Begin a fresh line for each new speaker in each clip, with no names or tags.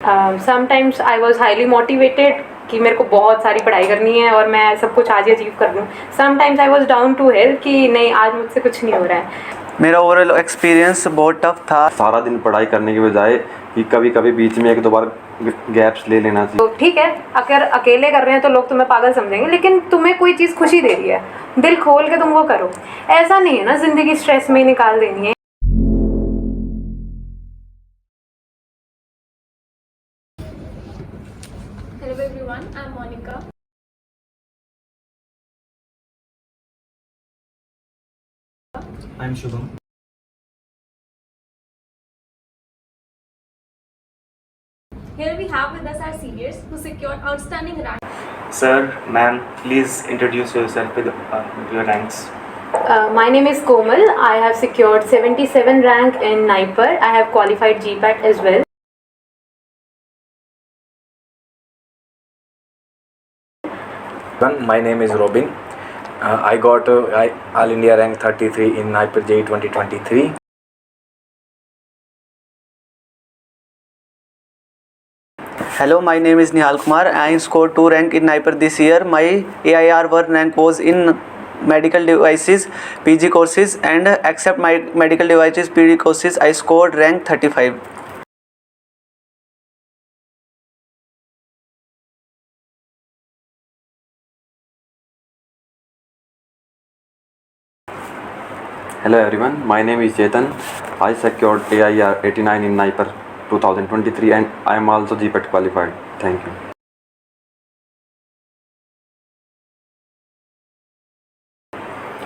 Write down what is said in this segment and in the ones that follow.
Sometimes I was highly motivated कि मेरे को बहुत सारी पढ़ाई करनी है और मैं सब कुछ आज ही अचीव कर लूँ. Sometimes I was down to health कि नहीं, आज मुझसे कुछ नहीं हो रहा है.
मेरा ओवरऑल एक्सपीरियंस बहुत टफ था.
सारा दिन पढ़ाई करने के बजाय कि कभी कभी बीच में 1-2 बार गैप्स ले लेना चाहिए.
तो ठीक है, अगर अकेले कर रहे हैं तो लोग तुम्हें पागल समझेंगे, लेकिन तुम्हें कोई चीज़ खुशी दे रही है, दिल खोल के तुम वो करो. ऐसा नहीं है ना ज़िंदगी स्ट्रेस में निकाल देनी है.
Hello everyone, I'm Monica.
I'm Shubham.
Here we have with us our seniors who secured outstanding rank.
Sir, ma'am, please introduce yourself with your ranks.
My name is Komal. I have secured 77 rank in NIPER. I have qualified GPAT as well.
My name is Robin. I got All India rank 33 in NIPER JEE 2023.
Hello, my name is Nihal Kumar. I scored 2 rank in NIPER this year. My AIR 1 rank was in medical devices PG courses, and except my medical devices PG courses, I scored rank 35.
Hello everyone, my name is Chetan. I secured AIR 89 in NIPER 2023 and I am also GPAT qualified. Thank you.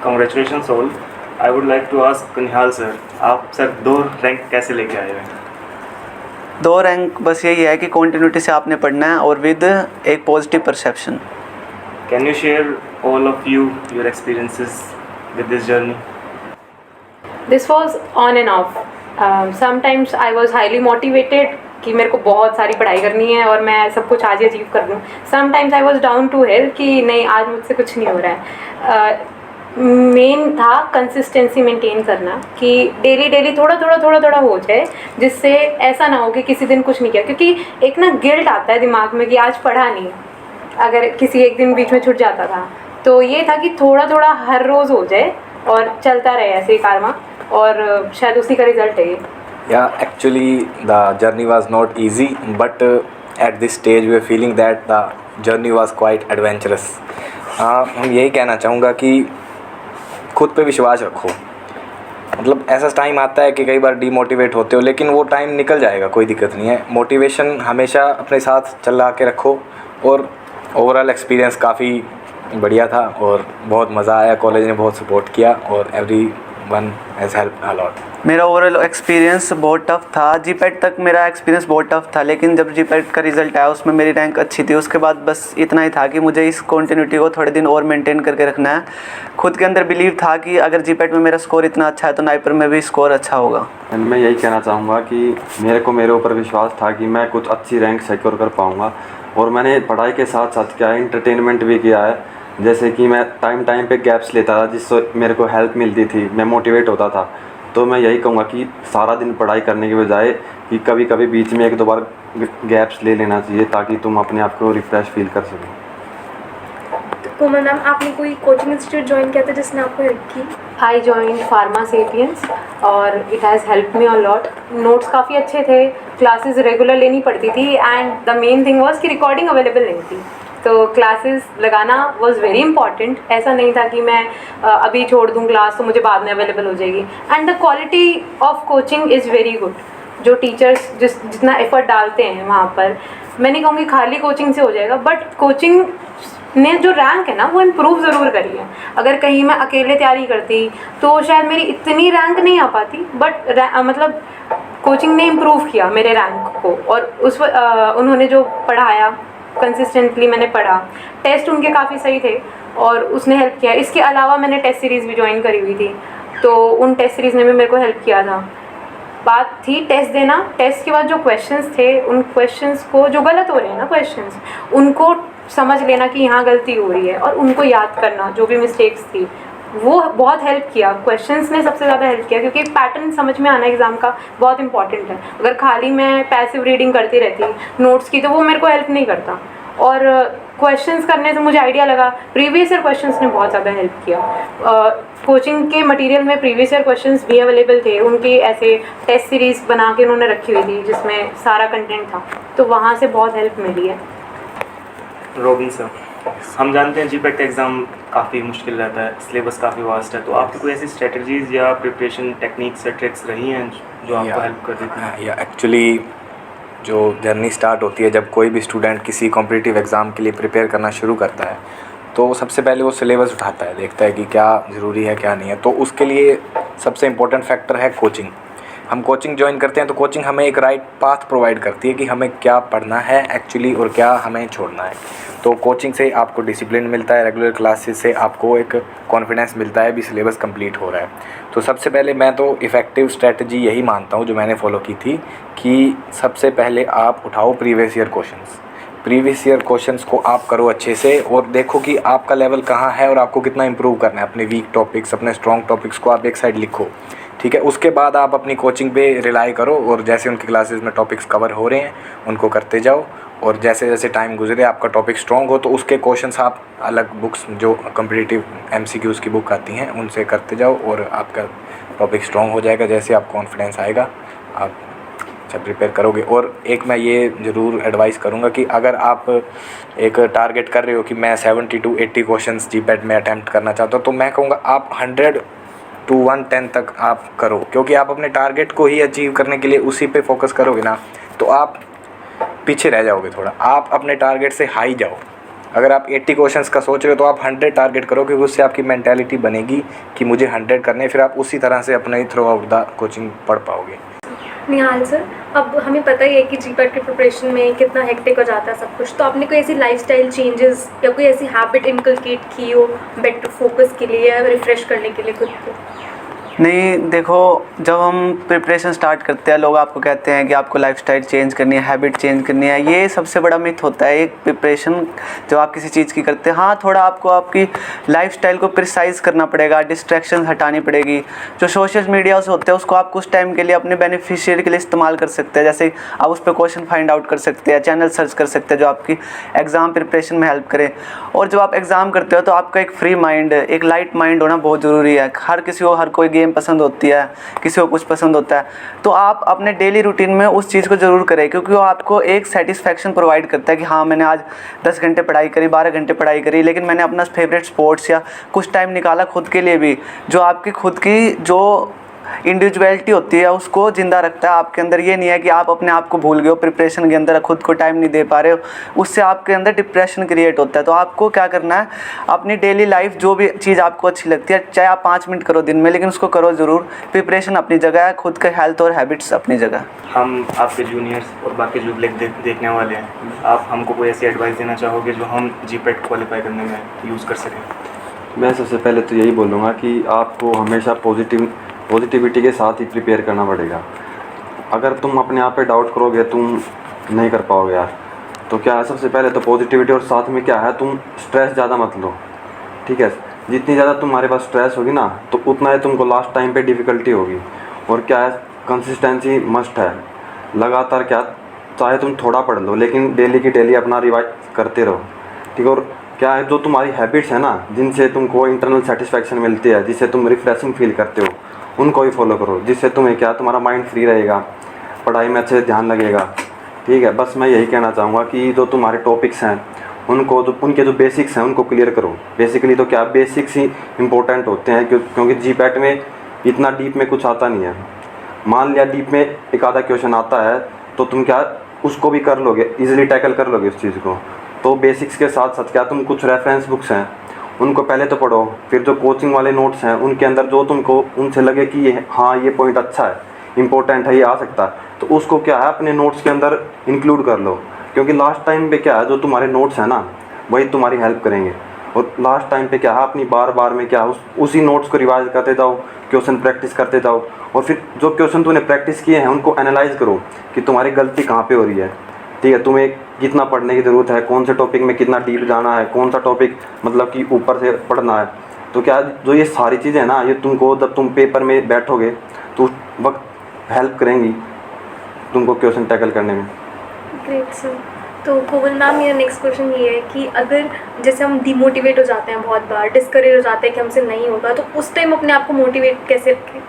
Congratulations all. I would like to ask Nihal sir, आप sir 2 rank कैसे लेके आए हैं?
2 rank बस यही है कि continuity से आपने पढ़ना है और विद एक positive perception.
Can you share all of you your experiences with this journey?
This was on and off. Sometimes I was highly motivated कि मेरे को बहुत सारी पढ़ाई करनी है और मैं सब कुछ आज ही अचीव कर लूँ. Sometimes I was down to health कि नहीं, आज मुझसे कुछ नहीं हो रहा है. मेन था कंसिस्टेंसी मेंटेन करना कि डेली थोड़ा हो जाए, जिससे ऐसा ना हो कि किसी दिन कुछ नहीं किया. क्योंकि एक ना गिल्ट आता है दिमाग में कि आज पढ़ा नहीं, अगर किसी एक दिन बीच में छूट जाता था. तो ये था कि थोड़ा हर रोज़ हो जाए और चलता रहे ऐसे ही कारवा, और शायद उसी का रिजल्ट है ये.
Yeah, actually the journey was not easy, but at this stage we are feeling that the journey was quite adventurous. हम यही कहना चाहूँगा कि खुद पे विश्वास रखो. मतलब ऐसा टाइम आता है कि कई बार डीमोटिवेट होते हो, लेकिन वो टाइम निकल जाएगा, कोई दिक्कत नहीं है. मोटिवेशन हमेशा अपने साथ चला के रखो. और ओवरऑल एक्सपीरियंस काफ़ी बढ़िया था और बहुत मज़ा आया. कॉलेज ने बहुत सपोर्ट किया और everyone has helped a lot.
मेरा ओवरऑल एक्सपीरियंस बहुत टफ था. जीपैट तक मेरा एक्सपीरियंस बहुत टफ था, लेकिन जब जीपैट का रिज़ल्ट आया उसमें मेरी रैंक अच्छी थी. उसके बाद बस इतना ही था कि मुझे इस कॉन्टिन्यूटी को थोड़े दिन और मेंटेन करके रखना है. खुद के अंदर बिलीव था कि अगर जीपैट में मेरा स्कोर इतना अच्छा है तो नाइपर में भी स्कोर अच्छा होगा.
एंड मैं यही कहना चाहूँगा कि मेरे ऊपर विश्वास था कि मैं कुछ अच्छी रैंक सिक्योर कर पाऊँगा. और मैंने पढ़ाई के साथ साथ क्या है, एंटरटेनमेंट भी किया है. जैसे कि मैं टाइम पे गैप्स लेता था, जिससे मेरे को हेल्प मिलती थी, मैं मोटिवेट होता था. तो मैं यही कहूँगा कि सारा दिन पढ़ाई करने के बजाय कि कभी कभी बीच में 1-2 बार गैप्स ले लेना चाहिए, ताकि तुम अपने आप को रिफ्रेश फील कर सको.
कोमल मैम, आपने कोई कोचिंग इंस्टीट्यूट ज्वाइन किया था जिसने आपको हेल्प की?
आई जॉइन फार्मा सेपियंस और it has help me a lot. Notes काफ़ी अच्छे थे, क्लासेस रेगुलर लेनी पड़ती थी, and the main thing was कि रिकॉर्डिंग अवेलेबल नहीं थी. तो क्लासेस लगाना वाज वेरी इंपॉर्टेंट. ऐसा नहीं था कि मैं अभी छोड़ दूँ क्लास तो मुझे बाद में अवेलेबल हो जाएगी. And the quality of coaching is very good. जो टीचर्स जितना एफर्ट डालते हैं वहाँ पर, मैं नहीं कहूँगी खाली कोचिंग से हो जाएगा, बट कोचिंग ने जो रैंक है ना वो इम्प्रूव ज़रूर करी है. अगर कहीं मैं अकेले तैयारी करती तो शायद मेरी इतनी रैंक नहीं आ पाती, बट मतलब कोचिंग ने इम्प्रूव किया मेरे रैंक को. और उन्होंने जो पढ़ाया, कंसिस्टेंटली मैंने पढ़ा, टेस्ट उनके काफ़ी सही थे और उसने हेल्प किया. इसके अलावा मैंने टेस्ट सीरीज़ भी ज्वाइन करी हुई थी, तो उन टेस्ट सीरीज़ ने भी मेरे को हेल्प किया था. बात थी टेस्ट देना, टेस्ट के बाद जो क्वेश्चंस थे, उन क्वेश्चंस को जो गलत हो रहे हैं ना क्वेश्चंस, उनको समझ लेना कि यहाँ गलती हो रही है और उनको याद करना जो भी मिस्टेक्स थी. वो बहुत हेल्प किया, क्वेश्चंस ने सबसे ज़्यादा हेल्प किया, क्योंकि पैटर्न समझ में आना एग्ज़ाम का बहुत इंपॉर्टेंट है। अगर खाली मैं पैसिव रीडिंग करती रहती नोट्स की तो वो मेरे को हेल्प नहीं करता। और क्वेश्चंस करने से मुझे आइडिया लगा, प्रीवियस ईयर क्वेश्चंस ने बहुत ज़्यादा हेल्प किया। कोचिंग के मटेरियल में प्रीवियस ईयर क्वेश्चंस भी अवेलेबल थे, उनकी ऐसे टेस्ट सीरीज़ बना के उन्होंने रखी हुई थी जिसमें सारा कंटेंट था, तो वहाँ से बहुत हेल्प मिली है।
रोबिन सर, हम जानते हैं जीपैट का एग्ज़ाम काफ़ी मुश्किल रहता है, सिलेबस काफ़ी वास्ट है, तो आपकी कोई ऐसी स्ट्रेटजीज़ या प्रिपरेशन टेक्निक्स या ट्रिक्स रही हैं जो आपको हेल्प कर देती हैं?
या एक्चुअली जो जर्नी स्टार्ट होती है जब कोई भी स्टूडेंट किसी कॉम्पिटिटिव एग्ज़ाम के लिए प्रिपेयर करना शुरू करता है, तो सबसे पहले वो सिलेबस उठाता है, देखता है कि क्या ज़रूरी है क्या नहीं है। तो उसके लिए सबसे इम्पोर्टेंट फैक्टर है कोचिंग। हम कोचिंग ज्वाइन करते हैं तो कोचिंग हमें एक राइट पाथ प्रोवाइड करती है कि हमें क्या पढ़ना है एक्चुअली और क्या हमें छोड़ना है। तो कोचिंग से आपको डिसिप्लिन मिलता है, रेगुलर क्लासेस से आपको एक कॉन्फिडेंस मिलता है भी सिलेबस कंप्लीट हो रहा है। तो सबसे पहले मैं तो इफ़ेक्टिव स्ट्रेटजी यही मानता हूँ जो मैंने फॉलो की थी कि सबसे पहले आप उठाओ previous year questions. Previous year questions को आप करो अच्छे से और देखो कि आपका लेवल कहाँ है और आपको कितना इंप्रूव करना है। अपने वीक टॉपिक्स, अपने स्ट्रॉन्ग टॉपिक्स को आप एक साइड लिखो, ठीक है। उसके बाद आप अपनी कोचिंग पे रिलाई करो और जैसे उनकी क्लासेस में टॉपिक्स कवर हो रहे हैं उनको करते जाओ, और जैसे जैसे टाइम गुजरे आपका टॉपिक स्ट्रॉन्ग हो तो उसके क्वेश्चंस आप अलग बुक्स जो कॉम्पिटिटिव MCQs की बुक आती हैं उनसे करते जाओ और आपका टॉपिक स्ट्रॉन्ग हो जाएगा। जैसे आप कॉन्फिडेंस आएगा आप अच्छा प्रिपेयर करोगे। और एक मैं ये ज़रूर एडवाइस करूँगा कि अगर आप एक टारगेट कर रहे हो कि मैं 70 to 80 क्वेश्चंस जीपैट में अटैम्प्ट करना चाहता हूँ, तो मैं कहूँगा आप 100 to 110 तक आप करो, क्योंकि आप अपने टारगेट को ही अचीव करने के लिए उसी पे फोकस करोगे ना तो आप पीछे रह जाओगे थोड़ा। आप अपने टारगेट से हाई जाओ। अगर आप 80 क्वेश्चंस का सोच रहे हो तो आप 100 टारगेट करो, क्योंकि उससे आपकी मेंटालिटी बनेगी कि मुझे 100 करने, फिर आप उसी तरह से अपने थ्रू आउट द कोचिंग पढ़ पाओगे।
निहाल सर, अब हमें पता ही है कि जीपैट के प्रिपरेशन में कितना हेक्टिक हो जाता है सब कुछ, तो आपने कोई ऐसी लाइफस्टाइल चेंजेस या कोई ऐसी हैबिट इनकलकेट की हो बेटर फोकस के लिए या रिफ़्रेश करने के लिए खुद को?
नहीं, देखो जब हम प्रिपरेशन स्टार्ट करते हैं लोग आपको कहते हैं कि आपको लाइफस्टाइल चेंज करनी है, हैबिट चेंज करनी है। ये सबसे बड़ा मिथ होता है एक प्रिपरेशन जब आप किसी चीज़ की करते हैं। हाँ, थोड़ा आपको आपकी लाइफस्टाइल को प्रिसाइज करना पड़ेगा, डिस्ट्रैक्शन हटानी पड़ेगी। जो सोशल मीडिया से होते हैं उसको आप कुछ टाइम के लिए अपने बेनिफिशियरी के लिए इस्तेमाल कर सकते हैं। जैसे आप उस पर क्वेश्चन फाइंड आउट कर सकते हैं, चैनल सर्च कर सकते हैं जो आपकी एग्ज़ाम प्रिपरेशन में हेल्प करे। और जब आप एग्ज़ाम करते हो तो आपका एक फ्री माइंड, एक लाइट माइंड होना बहुत ज़रूरी है। हर किसी को हर कोई गेम पसंद होती है, किसी को कुछ पसंद होता है, तो आप अपने डेली रूटीन में उस चीज़ को ज़रूर करें, क्योंकि वो आपको एक सेटिस्फैक्शन प्रोवाइड करता है कि हाँ मैंने आज 10 घंटे पढ़ाई करी, 12 घंटे पढ़ाई करी, लेकिन मैंने अपना फेवरेट स्पोर्ट्स या कुछ टाइम निकाला खुद के लिए भी, जो आपकी खुद की जो इंडिविजुअलिटी होती है उसको ज़िंदा रखता है आपके अंदर। ये नहीं है कि आप अपने आप को भूल गए हो प्रिपरेशन के अंदर, खुद को टाइम नहीं दे पा रहे हो, उससे आपके अंदर डिप्रेशन क्रिएट होता है। तो आपको क्या करना है, अपनी डेली लाइफ जो भी चीज़ आपको अच्छी लगती है, चाहे आप 5 मिनट करो दिन में, लेकिन उसको करो ज़रूर। प्रिपरेशन अपनी जगह है, खुद का हेल्थ और हैबिट्स अपनी जगह।
हम आपके जूनियर्स और बाकी जो देखने वाले हैं, आप हमको कोई ऐसी एडवाइस देना चाहोगे जो हम जीपैट क्वालिफाई करने में यूज़ कर सकें?
मैं सबसे पहले तो यही बोलूँगा कि आपको हमेशा पॉजिटिविटी के साथ ही प्रिपेयर करना पड़ेगा। अगर तुम अपने आप पे डाउट करोगे तुम नहीं कर पाओगे यार। तो क्या है, सबसे पहले तो पॉजिटिविटी, और साथ में क्या है, तुम स्ट्रेस ज़्यादा मत लो, ठीक है। जितनी ज़्यादा तुम्हारे पास स्ट्रेस होगी ना तो उतना ही तुमको लास्ट टाइम पे डिफ़िकल्टी होगी। और क्या है, कंसिस्टेंसी मस्ट है। लगातार क्या, चाहे तुम थोड़ा पढ़ लो लेकिन डेली की डेली अपना रिवाइज करते रहो, ठीक है। और क्या है, जो तुम्हारी हैबिट्स है ना, जिनसे तुमको इंटरनल सेटिस्फैक्शन मिलती है, जिससे तुम रिफ्रेशिंग फील करते हो, उनको ही फॉलो करो, जिससे तुम्हें क्या, तुम्हारा माइंड फ्री रहेगा, पढ़ाई में अच्छे से ध्यान लगेगा, ठीक है। बस मैं यही कहना चाहूँगा कि जो तुम्हारे टॉपिक्स हैं उनको, जो उनके जो बेसिक्स हैं उनको क्लियर करो। बेसिकली तो क्या, बेसिक्स ही इंपॉर्टेंट होते हैं, क्योंकि जीपैट में इतना डीप में कुछ आता नहीं है। मान लिया डीप में एक आधा क्वेश्चन आता है तो तुम क्या उसको भी कर लोगे, ईजिली टैकल कर लोगे उस चीज़ को। तो बेसिक्स के साथ साथ क्या, तुम कुछ रेफरेंस बुक्स हैं उनको पहले तो पढ़ो, फिर जो कोचिंग वाले नोट्स हैं उनके अंदर जो तुमको उनसे लगे कि ये हाँ ये पॉइंट अच्छा है, इंपॉर्टेंट है, ये आ सकता है, तो उसको क्या है अपने नोट्स के अंदर इंक्लूड कर लो। क्योंकि लास्ट टाइम पे क्या है, जो तुम्हारे नोट्स हैं ना वही तुम्हारी हेल्प करेंगे। और लास्ट टाइम पे क्या है, अपनी बार बार में क्या उसी नोट्स को रिवाइज करते जाओ, क्वेश्चन प्रैक्टिस करते जाओ, और फिर जो क्वेश्चन तूने प्रैक्टिस किए हैं उनको एनालाइज करो कि तुम्हारी गलती कहाँ पे हो रही है, ठीक है। तुम्हें कितना पढ़ने की ज़रूरत है, कौन से टॉपिक में कितना डीप जाना है, कौन सा टॉपिक मतलब कि ऊपर से पढ़ना है, तो क्या जो ये सारी चीज़ें हैं ना, ये तुमको जब तुम पेपर में बैठोगे तो उस वक्त हेल्प करेंगी तुमको क्वेश्चन टैकल करने में।
Great sir. तो कोमल मैम, मेरा नेक्स्ट क्वेश्चन ये है कि अगर जैसे हम डिमोटिवेट हो जाते हैं, बहुत बार डिस्करेज हो जाते हैं कि हमसे नहीं होगा, तो उस टाइम अपने आप को मोटिवेट कैसे रखें?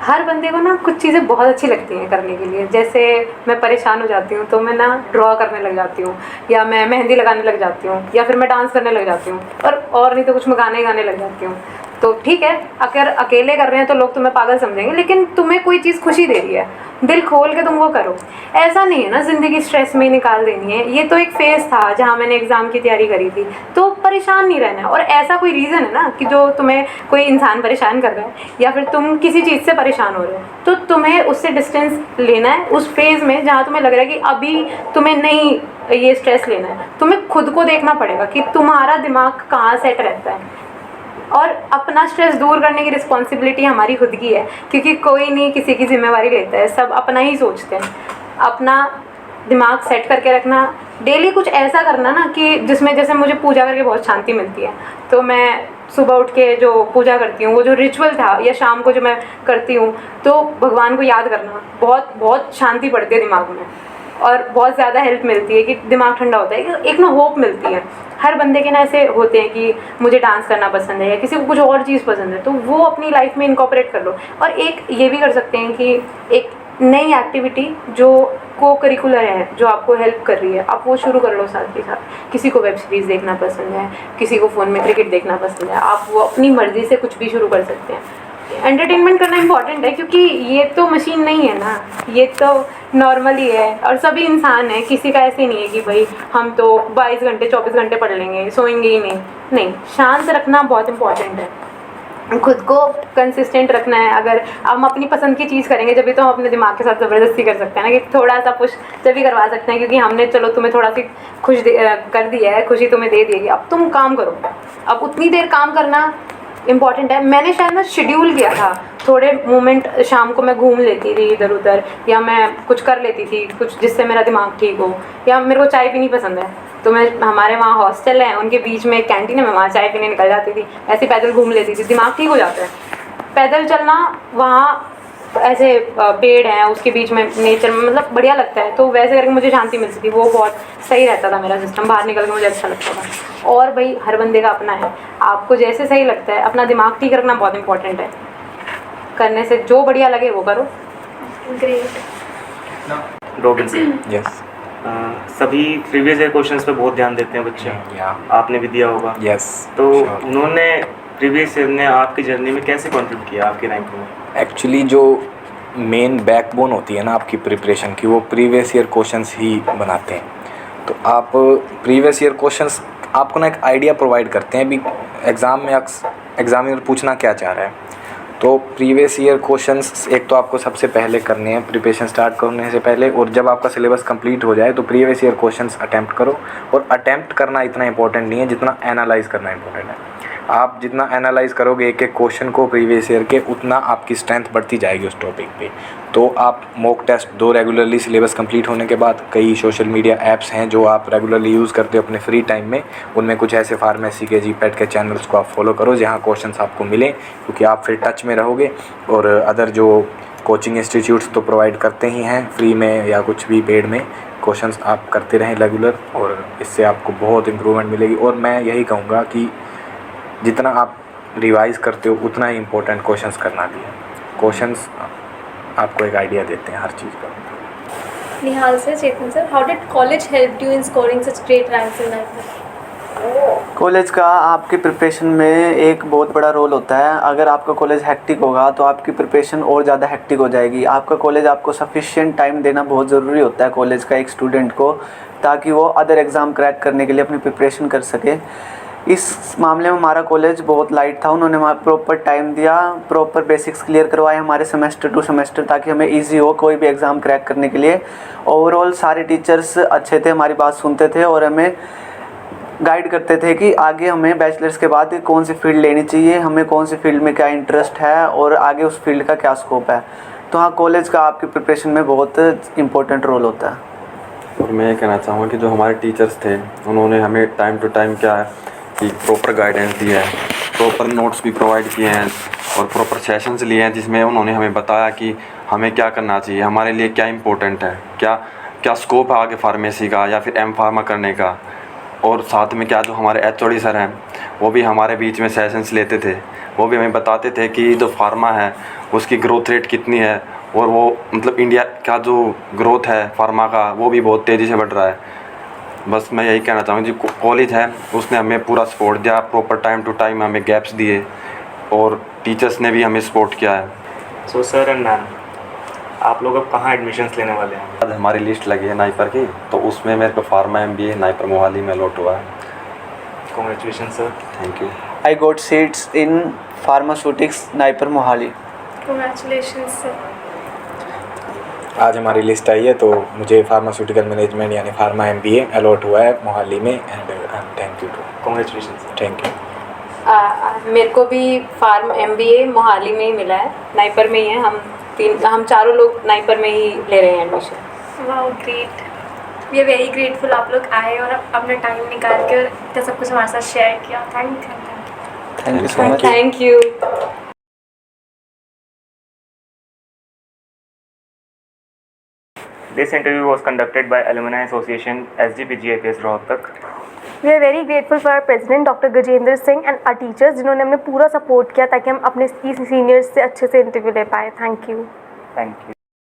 हर बंदे को ना कुछ चीज़ें बहुत अच्छी लगती हैं करने के लिए। जैसे मैं परेशान हो जाती हूँ तो मैं ना ड्रॉ करने लग जाती हूँ, या मैं मेहंदी लगाने लग जाती हूँ, या फिर मैं डांस करने लग जाती हूँ, और नहीं तो कुछ मैं गाने गाने लग जाती हूँ। तो ठीक है, अगर अकेले कर रहे हैं तो लोग तुम्हें पागल समझेंगे, लेकिन तुम्हें कोई चीज़ खुशी दे रही है, दिल खोल के तुम वो करो। ऐसा नहीं है ना ज़िंदगी स्ट्रेस में ही निकाल देनी है। ये तो एक फेज़ था जहाँ मैंने एग्ज़ाम की तैयारी करी थी, तो परेशान नहीं रहना है। और ऐसा कोई रीज़न है ना कि जो तुम्हें कोई इंसान परेशान कर रहा है, या फिर तुम किसी चीज़ से परेशान हो रहे हो, तो तुम्हें उससे डिस्टेंस लेना है उस फेज़ में जहाँ तुम्हें लग रहा है कि अभी तुम्हें नहीं ये स्ट्रेस लेना है। तुम्हें खुद को देखना पड़ेगा कि तुम्हारा दिमाग कहाँ सेट रहता है, और अपना स्ट्रेस दूर करने की रिस्पॉन्सिबिलिटी हमारी खुद की है, क्योंकि कोई नहीं किसी की जिम्मेवारी लेता है, सब अपना ही सोचते हैं। अपना दिमाग सेट करके रखना, डेली कुछ ऐसा करना ना कि जिसमें, जैसे मुझे पूजा करके बहुत शांति मिलती है, तो मैं सुबह उठ के जो पूजा करती हूँ, वो जो रिचुअल था, या शाम को जो मैं करती हूँ, तो भगवान को याद करना बहुत बहुत शांति पड़ती है दिमाग में, और बहुत ज़्यादा हेल्प मिलती है कि दिमाग ठंडा होता है, एक ना होप मिलती है। हर बंदे के ना ऐसे होते हैं कि मुझे डांस करना पसंद है, या किसी को कुछ और चीज़ पसंद है, तो वो अपनी लाइफ में इनकॉर्पोरेट कर लो। और एक ये भी कर सकते हैं कि एक नई एक्टिविटी जो को करिकुलर है, जो आपको हेल्प कर रही है, आप वो शुरू कर लो साथ के साथ। किसी को वेब सीरीज़ देखना पसंद है, किसी को फ़ोन में क्रिकेट देखना पसंद है, आप वो अपनी मर्ज़ी से कुछ भी शुरू कर सकते हैं। एंटरटेनमेंट करना इम्पॉर्टेंट है, क्योंकि ये तो मशीन नहीं है ना, ये तो नॉर्मल ही है, और सभी इंसान है। किसी का ऐसे नहीं है कि भाई हम तो 22 घंटे 24 घंटे पढ़ लेंगे, सोएंगे ही नहीं। शांत रखना बहुत इम्पॉर्टेंट है, खुद को कंसिस्टेंट रखना है। अगर हम अपनी पसंद की चीज़ करेंगे जब भी तो हम अपने दिमाग के साथ ज़बरदस्ती कर सकते हैं ना, कि थोड़ा सा पुश तभी करवा सकते हैं, क्योंकि हमने चलो तुम्हें थोड़ा सी कर दिया है, खुशी तुम्हें दे दी, अब तुम काम करो। अब उतनी देर काम करना इम्पॉर्टेंट है। मैंने शायद ना शेड्यूल किया था, थोड़े मोमेंट शाम को मैं घूम लेती थी इधर उधर, या मैं कुछ कर लेती थी कुछ जिससे मेरा दिमाग ठीक हो। या मेरे को चाय पीनी पसंद है, तो मैं, हमारे वहाँ हॉस्टल है, उनके बीच में एक कैंटीन है, मैं वहाँ चाय पीने निकल जाती थी, ऐसे पैदल घूम लेती थी, दिमाग ठीक हो जाता है। पैदल चलना, वहाँ ऐसे पेड़ हैं उसके बीच में, नेचर में, मतलब बढ़िया लगता है, तो वैसे करके मुझे शांति मिलती थी, वो बहुत सही रहता था मेरा सिस्टम। बाहर निकल के मुझे अच्छा लगता था। और भाई हर बंदे का अपना है, आपको जैसे सही लगता है, अपना दिमाग ठीक रखना बहुत इंपॉर्टेंट है। करने से जो बढ़िया लगे वो करो।
ग्रेट।
Robin sir,
yes.
सभी प्रीवियस ईयर क्वेश्चंस पे बहुत ध्यान देते हैं बच्चे, आपने भी दिया होगा।
यस।
तो उन्होंने प्रीवियस ईयर ने आपकी जर्नी में कैसे कंट्रीब्यूट किया आपकी रैंक में?
एक्चुअली जो मेन बैकबोन होती है ना आपकी प्रिपरेशन की, वो प्रीवियस ईयर क्वेश्चंस ही बनाते हैं। तो आप प्रीवियस ईयर क्वेश्चंस आपको ना एक आइडिया प्रोवाइड करते हैं भी एग्ज़ाम में एग्जामिनर पूछना क्या चाह रहा है। तो प्रीवियस ईयर क्वेश्चंस एक तो आपको सबसे पहले करने हैं प्रिपरेशन स्टार्ट करने से पहले, और जब आपका सिलेबस कंप्लीट हो जाए तो प्रीवियस ईयर क्वेश्चंस अटैम्प्ट करो। और अटैम्प्ट करना इतना इंपॉर्टेंट नहीं है जितना एनालाइज करना इंपॉर्टेंट है। आप जितना एनालाइज करोगे एक एक क्वेश्चन को प्रीवियस ईयर के, उतना आपकी स्ट्रेंथ बढ़ती जाएगी उस टॉपिक पे। तो आप मॉक टेस्ट दो रेगुलरली सिलेबस कंप्लीट होने के बाद। कई सोशल मीडिया ऐप्स हैं जो आप रेगुलरली यूज़ करते हो अपने फ्री टाइम में, उनमें कुछ ऐसे फार्मेसी के जीपैट के चैनल्स को आप फॉलो करो जहाँ क्वेश्चंस आपको मिलें, क्योंकि आप फिर टच में रहोगे। और अदर जो कोचिंग इंस्टीट्यूट्स तो प्रोवाइड करते ही हैं फ्री में या कुछ भी पेड में, क्वेश्चंस आप करते रहें रेगुलर, और इससे आपको बहुत इम्प्रूवमेंट मिलेगी। और मैं यही कहूँगा कि जितना आप रिवाइज़ करते हो उतना ही इम्पोर्टेंट क्वेश्चंस करना भी है। क्वेश्चंस आपको एक आइडिया देते हैं हर चीज़ का।
Nihal sir, Chetan sir, how did college help you in scoring such great ranks in life?
College का आपकी प्रिपरेशन में एक बहुत बड़ा रोल होता है। अगर आपका कॉलेज हेक्टिक होगा तो आपकी प्रिपरेशन और ज़्यादा हेक्टिक हो जाएगी। आपका कॉलेज आपको सफिशिएंट टाइम देना बहुत ज़रूरी होता है कॉलेज का एक स्टूडेंट को, ताकि वो अदर एग्ज़ाम क्रैक करने के लिए अपनी प्रिपरेशन कर सके। इस मामले में हमारा कॉलेज बहुत लाइट था, उन्होंने हमारा प्रॉपर टाइम दिया, प्रॉपर बेसिक्स क्लियर करवाए हमारे सेमेस्टर टू सेमेस्टर, ताकि हमें इजी हो कोई भी एग्ज़ाम क्रैक करने के लिए। ओवरऑल सारे टीचर्स अच्छे थे, हमारी बात सुनते थे और हमें गाइड करते थे कि आगे हमें बैचलर्स के बाद कौन सी फील्ड लेनी चाहिए, हमें कौन सी फील्ड में क्या इंटरेस्ट है और आगे उस फील्ड का क्या स्कोप है। तो हाँ, कॉलेज का आपकी प्रिपरेशन में बहुत इम्पोर्टेंट रोल होता है।
और मैं ये कहना चाहूँगा कि जो हमारे टीचर्स थे उन्होंने हमें टाइम टू टाइम क्या है कि प्रॉपर गाइडेंस दिया है। प्रॉपर नोट्स भी प्रोवाइड किए हैं और प्रॉपर सेशंस लिए हैं जिसमें उन्होंने हमें बताया कि हमें क्या करना चाहिए, हमारे लिए क्या इम्पोर्टेंट है, क्या क्या स्कोप है आगे फार्मेसी का या फिर एम फार्मा करने का। और साथ में क्या जो हमारे HOD सर हैं वो भी हमारे बीच में सेशंस लेते थे, वो भी हमें बताते थे कि जो फार्मा है उसकी ग्रोथ रेट कितनी है और वो मतलब इंडिया का जो ग्रोथ है फार्मा का वो भी बहुत तेज़ी से बढ़ रहा है। बस मैं यही कहना चाहूँगा, जो कॉलेज है उसने हमें पूरा सपोर्ट दिया, प्रॉपर टाइम टू टाइम हमें गैप्स दिए और टीचर्स ने भी हमें सपोर्ट किया है।
सो सर एंड मैम, आप लोग अब कहाँ एडमिशन्स लेने वाले हैं?
आज हमारी लिस्ट लगी है नाइपर की, तो उसमें मेरे को फार्मा MBA नाइपर मोहाली में अलॉट हुआ है।
Congratulation sir.
Thank you.
I got seats in pharmaceutics Naipur Mohali.
Congratulations sir.
आज हमारी लिस्ट आई है तो मुझे फार्मास्यूटिकल मैनेजमेंट यानी फार्मा MBA अलॉट हुआ है मोहाली में and thank you too.
Congratulation sir.
Thank you.
मेरे को भी फार्म MBA मोहाली में ही मिला है, नाइपर में ही है। हम चारों लोग नाइपर में ही ले रहे हैं admission.
Wow great, we are very grateful आप लोग आए और अपना टाइम निकाल कर इतना सब कुछ हमारे साथ शेयर किया। Thank you.
Thank you so much.
Thank you.
This interview was conducted by Alumni Association SGPGIPS Rohtak.
We are very grateful for our president doctor Gajendra Singh and our teachers जिन्होंने हमें पूरा सपोर्ट किया ताकि हम अपने सीनियर्स से अच्छे से इंटरव्यू ले पाए। Thank you.
Thank you.